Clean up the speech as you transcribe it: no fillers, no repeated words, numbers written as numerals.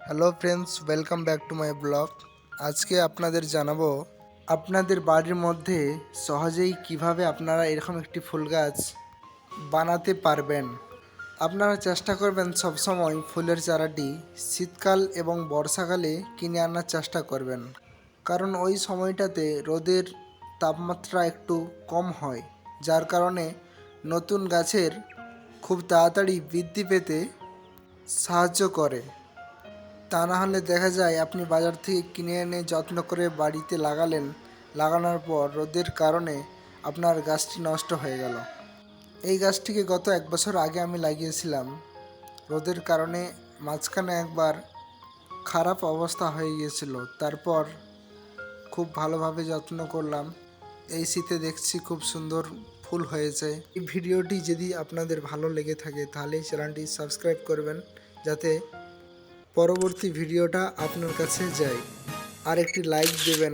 Hello friends, welcome back to my blog. আজকে আপনাদের জানাবো আপনাদের বাড়ির মধ্যে সহজেই কিভাবে আপনারা এরকম একটি ফুল গাছ বানাতে পারবেন। আপনারা চেষ্টা করবেন সবসময় ফুলের চারাটি শীতকাল এবং বর্ষাকালে কিনে আনার চেষ্টা করবেন, কারণ ওই সময়টাতে রোদের তাপমাত্রা একটু কম হয়, যার কারণে নতুন গাছের খুব তাড়াতাড়ি বৃদ্ধি পেতে সাহায্য করে। তা না হলে দেখা যায় আপনি বাজার থেকে কিনে এনে যত্ন করে বাড়িতে লাগানোর পর রোদের কারণে আপনার গাছটি নষ্ট হয়ে গেল। এই গাছটিকে গত 1 বছর আগে আমি লাগিয়েছিলাম। রোদের কারণে মাঝখানে একবার খারাপ অবস্থা হয়ে গিয়েছিল, তারপর খুব ভালোভাবে যত্ন করলাম। এই শীতে দেখছি খুব সুন্দর ফুল হয়েছে। এই ভিডিওটি যদি আপনাদের ভালো লেগে থাকে তাহলে চ্যানেলটি সাবস্ক্রাইব করবেন, যাতে পরবর্তী ভিডিওটা আপনার কাছে যায়, আর একটি লাইক দেবেন।